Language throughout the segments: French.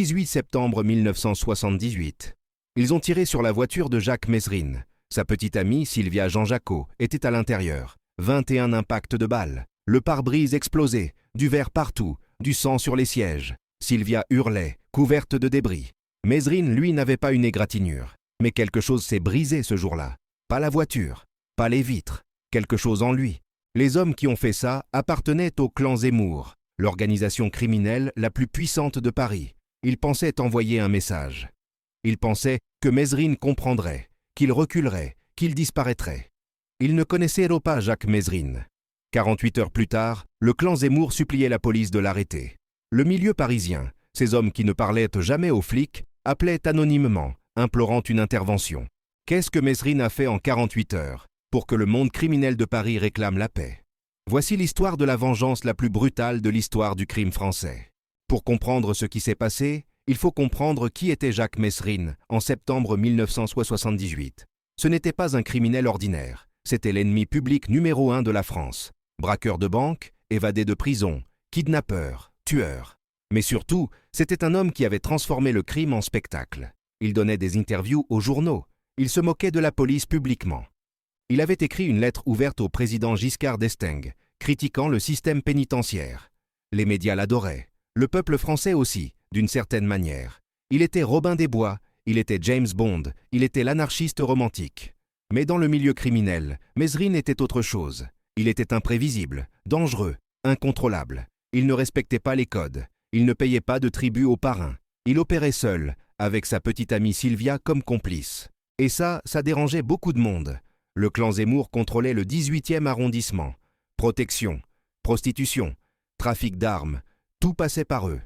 18 septembre 1978. Ils ont tiré sur la voiture de Jacques Mezrine. Sa petite amie, Sylvia Jean-Jacot, était à l'intérieur. 21 impacts de balles. Le pare-brise explosé, du verre partout, du sang sur les sièges. Sylvia hurlait, couverte de débris. Mezrine, lui, n'avait pas une égratignure. Mais quelque chose s'est brisé ce jour-là. Pas la voiture, pas les vitres, quelque chose en lui. Les hommes qui ont fait ça appartenaient au clan Zemmour, l'organisation criminelle la plus puissante de Paris. Ils pensaient envoyer un message. Ils pensaient que Mezrine comprendrait, qu'il reculerait, qu'il disparaîtrait. Ils ne connaissaient pas Jacques Mezrine. 48 heures plus tard, le clan Zemmour suppliait la police de l'arrêter. Le milieu parisien, ces hommes qui ne parlaient jamais aux flics, appelaient anonymement, implorant une intervention. Qu'est-ce que Mezrine a fait en 48 heures pour que le monde criminel de Paris réclame la paix? Voici l'histoire de la vengeance la plus brutale de l'histoire du crime français. Pour comprendre ce qui s'est passé, il faut comprendre qui était Jacques Mezrine en septembre 1978. Ce n'était pas un criminel ordinaire, c'était l'ennemi public numéro 1 de la France. Braqueur de banque, évadé de prison, kidnappeur, tueur. Mais surtout, c'était un homme qui avait transformé le crime en spectacle. Il donnait des interviews aux journaux. Il se moquait de la police publiquement. Il avait écrit une lettre ouverte au président Giscard d'Estaing, critiquant le système pénitentiaire. Les médias l'adoraient, le peuple français aussi, d'une certaine manière. Il était Robin des Bois, il était James Bond, il était l'anarchiste romantique. Mais dans le milieu criminel, Mezrine était autre chose. Il était imprévisible, dangereux, incontrôlable. Il ne respectait pas les codes, il ne payait pas de tribut aux parrains. Il opérait seul, avec sa petite amie Sylvia comme complice. Et ça dérangeait beaucoup de monde. Le clan Zemmour contrôlait le 18e arrondissement. Protection, prostitution, trafic d'armes, tout passait par eux.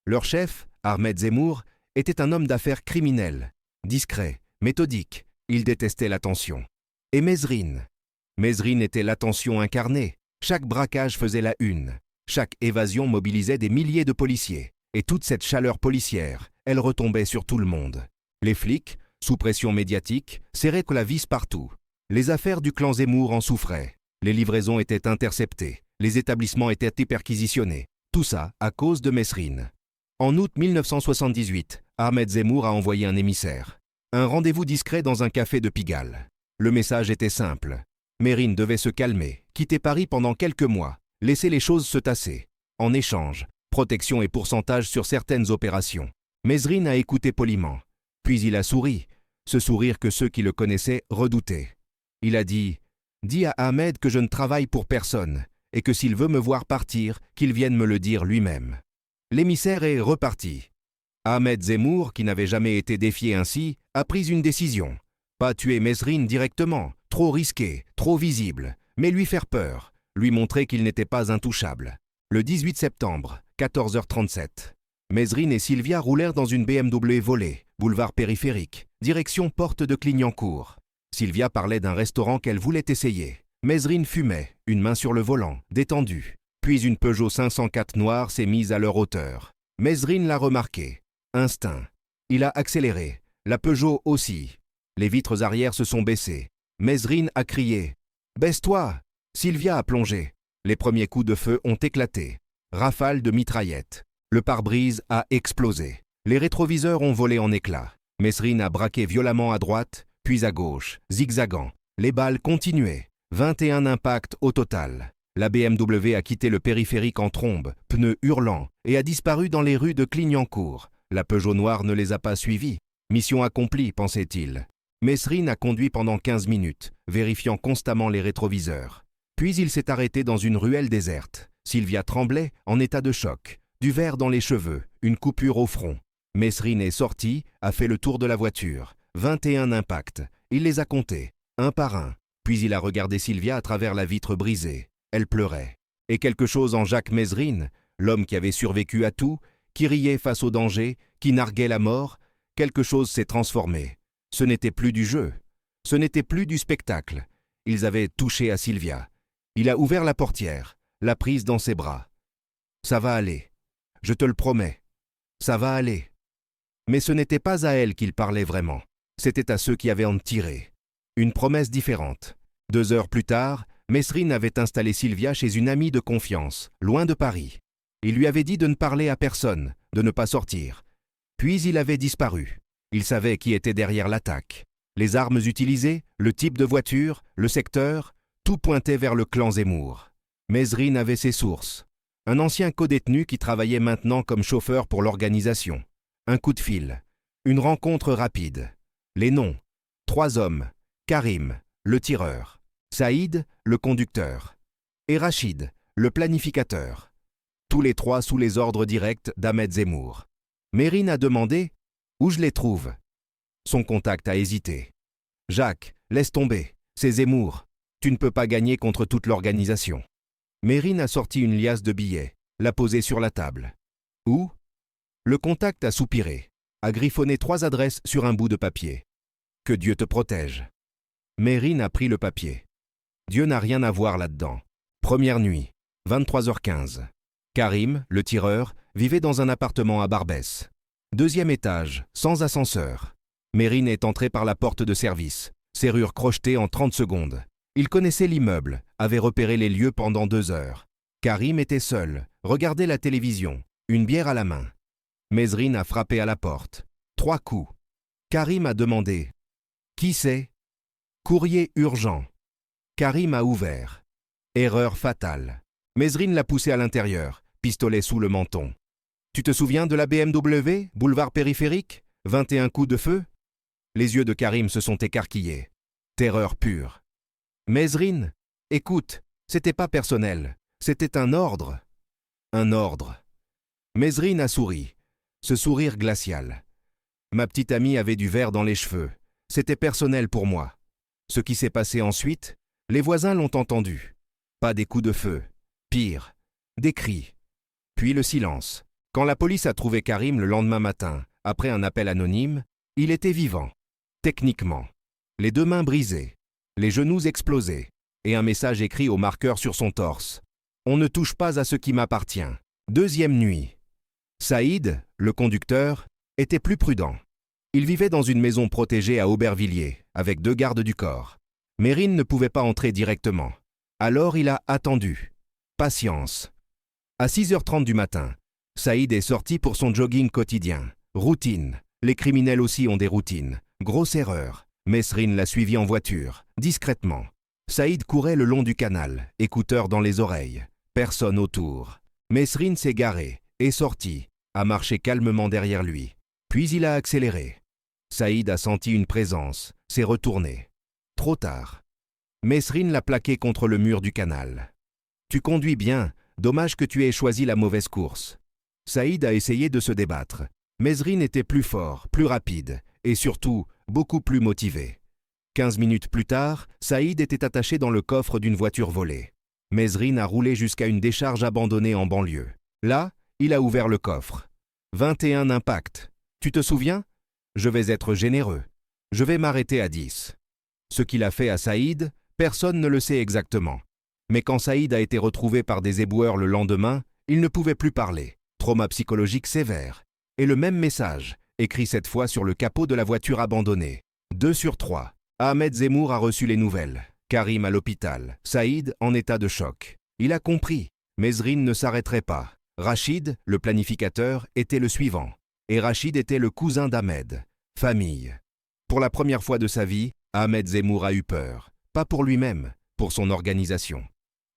Leur chef, Ahmed Zemmour, était un homme d'affaires criminel, discret, méthodique. Il détestait l'attention. Et Mezrine était l'attention incarnée. Chaque braquage faisait la une. Chaque évasion mobilisait des milliers de policiers. Et toute cette chaleur policière, elle retombait sur tout le monde. Les flics, sous pression médiatique, serraient la vis partout. Les affaires du clan Zemmour en souffraient. Les livraisons étaient interceptées. Les établissements étaient perquisitionnés. Tout ça à cause de Mezrine. En août 1978, Ahmed Zemmour a envoyé un émissaire. Un rendez-vous discret dans un café de Pigalle. Le message était simple. Mezrine devait se calmer, quitter Paris pendant quelques mois, laisser les choses se tasser. En échange, protection et pourcentage sur certaines opérations. Mezrine a écouté poliment. Puis il a souri, ce sourire que ceux qui le connaissaient redoutaient. Il a dit « Dis à Ahmed que je ne travaille pour personne et que s'il veut me voir partir, qu'il vienne me le dire lui-même. » L'émissaire est reparti. Ahmed Zemmour, qui n'avait jamais été défié ainsi, a pris une décision. Pas tuer Mezrine directement, trop risqué, trop visible, mais lui faire peur, lui montrer qu'il n'était pas intouchable. Le 18 septembre, 14h37. Mezrine et Sylvia roulèrent dans une BMW volée, boulevard périphérique, direction porte de Clignancourt. Sylvia parlait d'un restaurant qu'elle voulait essayer. Mezrine fumait, une main sur le volant, détendu. Puis une Peugeot 504 noire s'est mise à leur hauteur. Mezrine l'a remarqué. Instinct. Il a accéléré. La Peugeot aussi. Les vitres arrière se sont baissées. Mezrine a crié « Baisse-toi !» Sylvia a plongé. Les premiers coups de feu ont éclaté. Rafale de mitraillettes. Le pare-brise a explosé. Les rétroviseurs ont volé en éclats. Mezrine a braqué violemment à droite, puis à gauche, zigzagant. Les balles continuaient. 21 impacts au total. La BMW a quitté le périphérique en trombe, pneus hurlants, et a disparu dans les rues de Clignancourt. La Peugeot noire ne les a pas suivis. Mission accomplie, pensait-il. Mezrine a conduit pendant 15 minutes, vérifiant constamment les rétroviseurs. Puis il s'est arrêté dans une ruelle déserte. Sylvia tremblait, en état de choc. Du verre dans les cheveux, une coupure au front. Mezrine est sorti, a fait le tour de la voiture. 21 impacts. Il les a comptés, un par un. Puis il a regardé Sylvia à travers la vitre brisée. Elle pleurait. Et quelque chose en Jacques Mezrine, l'homme qui avait survécu à tout, qui riait face au danger, qui narguait la mort, quelque chose s'est transformé. Ce n'était plus du jeu. Ce n'était plus du spectacle. Ils avaient touché à Sylvia. Il a ouvert la portière, l'a prise dans ses bras. « Ça va aller. Je te le promets. Ça va aller. » Mais ce n'était pas à elle qu'il parlait vraiment. C'était à ceux qui avaient en tiré. Une promesse différente. 2 heures plus tard, Mezrine avait installé Sylvia chez une amie de confiance, loin de Paris. Il lui avait dit de ne parler à personne, de ne pas sortir. Puis il avait disparu. Il savait qui était derrière l'attaque. Les armes utilisées, le type de voiture, le secteur, tout pointait vers le clan Zemmour. Mesrine avait ses sources. Un ancien codétenu qui travaillait maintenant comme chauffeur pour l'organisation. Un coup de fil. Une rencontre rapide. Les noms. 3 hommes. Karim, le tireur. Saïd, le conducteur. Et Rachid, le planificateur. Tous les 3 sous les ordres directs d'Ahmed Zemmour. Mesrine a demandé « Où je les trouve ?» Son contact a hésité. « Jacques, laisse tomber, c'est Zemmour. Tu ne peux pas gagner contre toute l'organisation. » Mesrine a sorti une liasse de billets, l'a posée sur la table. « Où ?» Le contact a soupiré, a griffonné 3 adresses sur un bout de papier. « Que Dieu te protège. » Mesrine a pris le papier. Dieu n'a rien à voir là-dedans. Première nuit, 23h15. Karim, le tireur, vivait dans un appartement à Barbès. 2e étage, sans ascenseur. Mesrine est entré par la porte de service. Serrure crochetée en 30 secondes. Il connaissait l'immeuble, avait repéré les lieux pendant 2 heures. Karim était seul, regardait la télévision, une bière à la main. Mesrine a frappé à la porte. 3 coups. Karim a demandé « Qui c'est ?» Courrier urgent. Karim a ouvert. Erreur fatale. Mesrine l'a poussé à l'intérieur, pistolet sous le menton. « Tu te souviens de la BMW, boulevard périphérique 21 coups de feu ?» Les yeux de Karim se sont écarquillés. Terreur pure. « Mesrine, écoute, c'était pas personnel, c'était un ordre. » Un ordre. Mesrine a souri. Ce sourire glacial. Ma petite amie avait du verre dans les cheveux. C'était personnel pour moi. Ce qui s'est passé ensuite, les voisins l'ont entendu. Pas des coups de feu. Pire, des cris. Puis le silence. Quand la police a trouvé Karim le lendemain matin, après un appel anonyme, il était vivant. Techniquement. Les 2 mains brisées, les genoux explosés, et un message écrit au marqueur sur son torse. « On ne touche pas à ce qui m'appartient. » 2e nuit. Saïd, le conducteur, était plus prudent. Il vivait dans une maison protégée à Aubervilliers, avec 2 gardes du corps. Mesrine ne pouvait pas entrer directement. Alors il a attendu. Patience. À 6h30 du matin, Saïd est sorti pour son jogging quotidien. Routine. Les criminels aussi ont des routines. Grosse erreur. Mesrine l'a suivi en voiture, discrètement. Saïd courait le long du canal, écouteurs dans les oreilles. Personne autour. Mesrine s'est garé, est sorti, a marché calmement derrière lui. Puis il a accéléré. Saïd a senti une présence, s'est retourné. Trop tard. Mesrine l'a plaqué contre le mur du canal. « Tu conduis bien, dommage que tu aies choisi la mauvaise course. » Saïd a essayé de se débattre. Mesrine était plus fort, plus rapide, et surtout, beaucoup plus motivé. 15 minutes plus tard, Saïd était attaché dans le coffre d'une voiture volée. Mesrine a roulé jusqu'à une décharge abandonnée en banlieue. Là, il a ouvert le coffre. 21 impacts. Tu te souviens ? Je vais être généreux. Je vais m'arrêter à 10. Ce qu'il a fait à Saïd, personne ne le sait exactement. Mais quand Saïd a été retrouvé par des éboueurs le lendemain, il ne pouvait plus parler. Trauma psychologique sévère. Et le même message, écrit cette fois sur le capot de la voiture abandonnée. 2 sur 3. Ahmed Zemmour a reçu les nouvelles. Karim à l'hôpital. Saïd en état de choc. Il a compris. Mesrine ne s'arrêterait pas. Rachid, le planificateur, était le suivant. Et Rachid était le cousin d'Ahmed. Famille. Pour la première fois de sa vie, Ahmed Zemmour a eu peur. Pas pour lui-même, pour son organisation.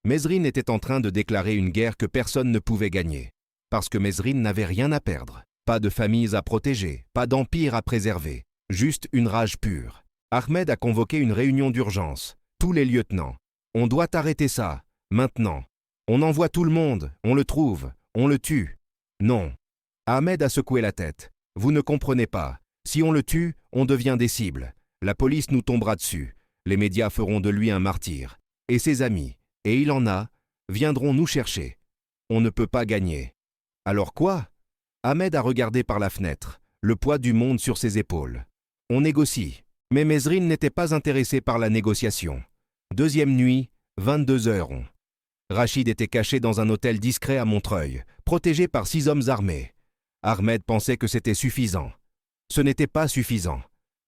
Mesrine était en train de déclarer une guerre que personne ne pouvait gagner. Parce que Mesrine n'avait rien à perdre. Pas de familles à protéger, pas d'empire à préserver. Juste une rage pure. Ahmed a convoqué une réunion d'urgence. Tous les lieutenants. On doit arrêter ça, maintenant. On envoie tout le monde, on le trouve, on le tue. Non. Ahmed a secoué la tête. Vous ne comprenez pas. Si on le tue, on devient des cibles. La police nous tombera dessus. Les médias feront de lui un martyr. Et ses amis, et il en a, viendront nous chercher. On ne peut pas gagner. Alors quoi ? Ahmed a regardé par la fenêtre, le poids du monde sur ses épaules. On négocie. Mais Mesrine n'était pas intéressé par la négociation. 2e nuit, 22h. Rachid était caché dans un hôtel discret à Montreuil, protégé par 6 hommes armés. Ahmed pensait que c'était suffisant. Ce n'était pas suffisant.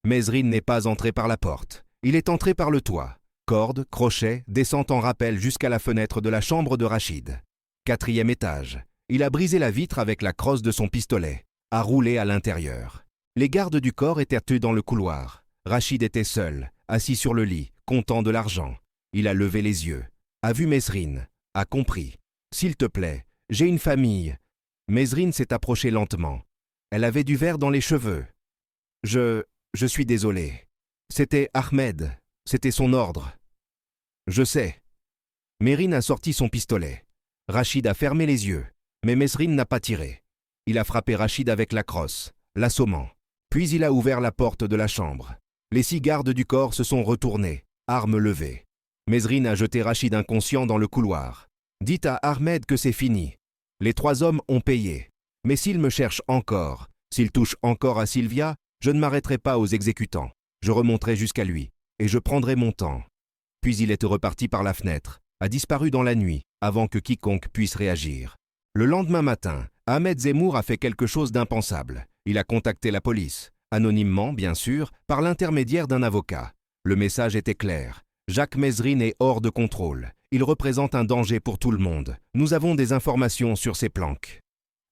Mesrine n'est pas entré par la porte. Il est entré par le toit. Corde, crochet, descente en rappel jusqu'à la fenêtre de la chambre de Rachid. 4e étage. Il a brisé la vitre avec la crosse de son pistolet. a roulé à l'intérieur. Les gardes du corps étaient dans le couloir. Rachid était seul, assis sur le lit, comptant de l'argent. Il a levé les yeux, a vu Mesrine, a compris. « S'il te plaît, j'ai une famille. » Mesrine s'est approchée lentement. Elle avait du verre dans les cheveux. « Je suis désolé. C'était Ahmed, c'était son ordre. »« Je sais. » Mesrine a sorti son pistolet. Rachid a fermé les yeux, mais Mesrine n'a pas tiré. Il a frappé Rachid avec la crosse, l'assommant. Puis il a ouvert la porte de la chambre. Les 6 gardes du corps se sont retournés, armes levées. Mesrine a jeté Rachid inconscient dans le couloir. « Dites à Ahmed que c'est fini. Les 3 hommes ont payé. Mais s'il me cherche encore, s'il touche encore à Sylvia, je ne m'arrêterai pas aux exécutants. Je remonterai jusqu'à lui, et je prendrai mon temps. » Puis il est reparti par la fenêtre, a disparu dans la nuit, avant que quiconque puisse réagir. Le lendemain matin, Ahmed Zemmour a fait quelque chose d'impensable. Il a contacté la police, anonymement bien sûr, par l'intermédiaire d'un avocat. Le message était clair. Jacques Mesrine est hors de contrôle. Il représente un danger pour tout le monde. Nous avons des informations sur ses planques.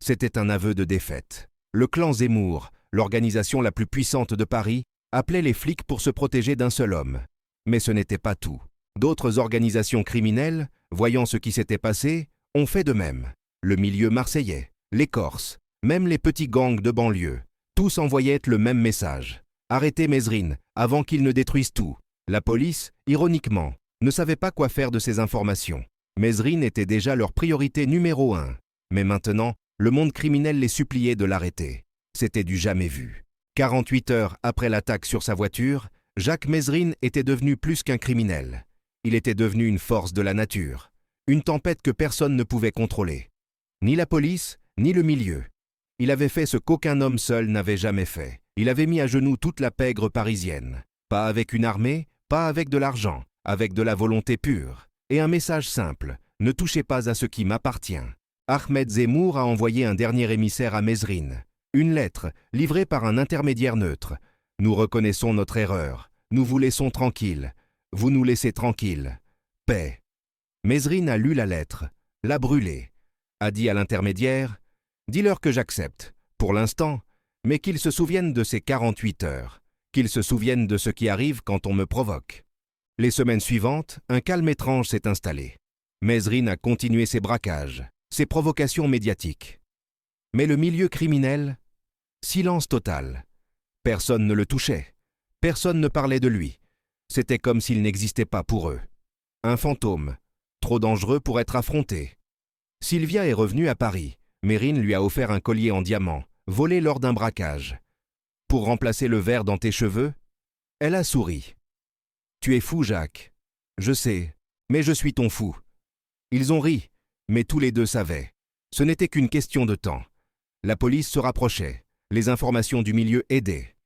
C'était un aveu de défaite. Le clan Zemmour, l'organisation la plus puissante de Paris, appelait les flics pour se protéger d'un seul homme. Mais ce n'était pas tout. D'autres organisations criminelles, voyant ce qui s'était passé, ont fait de même. Le milieu marseillais, les Corses, même les petits gangs de banlieue, tous envoyaient le même message. Arrêtez Mesrine, avant qu'il ne détruise tout. La police, ironiquement, ne savait pas quoi faire de ces informations. Mesrine était déjà leur priorité numéro 1. Mais maintenant, le monde criminel les suppliait de l'arrêter. C'était du jamais vu. 48 heures après l'attaque sur sa voiture, Jacques Mesrine était devenu plus qu'un criminel. Il était devenu une force de la nature, une tempête que personne ne pouvait contrôler. Ni la police, ni le milieu. Il avait fait ce qu'aucun homme seul n'avait jamais fait. Il avait mis à genoux toute la pègre parisienne. Pas avec une armée, pas avec de l'argent, avec de la volonté pure. Et un message simple, ne touchez pas à ce qui m'appartient. Ahmed Zemmour a envoyé un dernier émissaire à Mesrine. Une lettre, livrée par un intermédiaire neutre. Nous reconnaissons notre erreur. Nous vous laissons tranquilles. Vous nous laissez tranquilles. Paix. Mesrine a lu la lettre, l'a brûlée. A dit à l'intermédiaire, « Dis-leur que j'accepte, pour l'instant, mais qu'ils se souviennent de ces 48 heures, qu'ils se souviennent de ce qui arrive quand on me provoque. » Les semaines suivantes, un calme étrange s'est installé. Mesrine a continué ses braquages, ses provocations médiatiques. Mais le milieu criminel, silence total. Personne ne le touchait, personne ne parlait de lui. C'était comme s'il n'existait pas pour eux. Un fantôme, trop dangereux pour être affronté. Sylvia est revenue à Paris. Mesrine lui a offert un collier en diamant, volé lors d'un braquage. Pour remplacer le verre dans tes cheveux, elle a souri. Tu es fou, Jacques. Je sais, mais je suis ton fou. Ils ont ri, mais tous les deux savaient. Ce n'était qu'une question de temps. La police se rapprochait, les informations du milieu aidaient.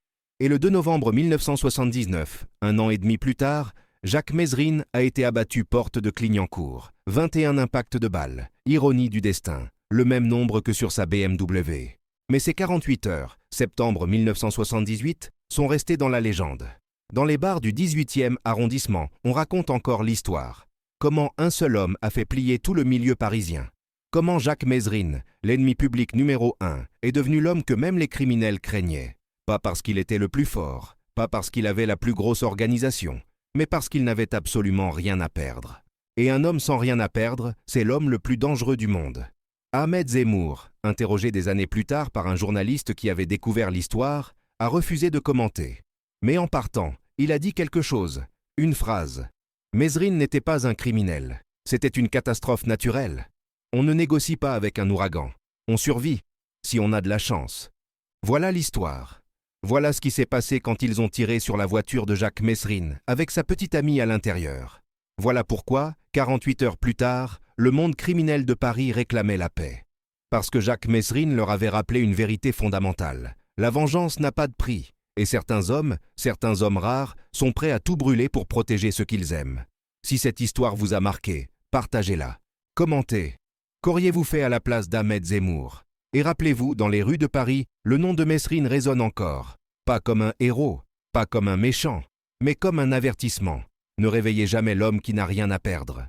Et le 2 novembre 1979, 1 an et demi plus tard, Jacques Mesrine a été abattu porte de Clignancourt. 21 impacts de balles, ironie du destin, le même nombre que sur sa BMW. Mais ces 48 heures, septembre 1978, sont restées dans la légende. Dans les bars du 18e arrondissement, on raconte encore l'histoire. Comment un seul homme a fait plier tout le milieu parisien. Comment Jacques Mesrine, l'ennemi public numéro 1, est devenu l'homme que même les criminels craignaient. Pas parce qu'il était le plus fort, pas parce qu'il avait la plus grosse organisation, mais parce qu'il n'avait absolument rien à perdre. Et un homme sans rien à perdre, c'est l'homme le plus dangereux du monde. Ahmed Zemmour, interrogé des années plus tard par un journaliste qui avait découvert l'histoire, a refusé de commenter. Mais en partant, il a dit quelque chose, une phrase. Mesrine n'était pas un criminel, c'était une catastrophe naturelle. On ne négocie pas avec un ouragan, on survit, si on a de la chance. Voilà l'histoire. Voilà ce qui s'est passé quand ils ont tiré sur la voiture de Jacques Mesrine, avec sa petite amie à l'intérieur. Voilà pourquoi, 48 heures plus tard, le monde criminel de Paris réclamait la paix. Parce que Jacques Mesrine leur avait rappelé une vérité fondamentale. La vengeance n'a pas de prix, et certains hommes rares, sont prêts à tout brûler pour protéger ce qu'ils aiment. Si cette histoire vous a marqué, partagez-la. Commentez. Qu'auriez-vous fait à la place d'Ahmed Zemmour? Et rappelez-vous, dans les rues de Paris, le nom de Mesrine résonne encore. Pas comme un héros, pas comme un méchant, mais comme un avertissement. Ne réveillez jamais l'homme qui n'a rien à perdre.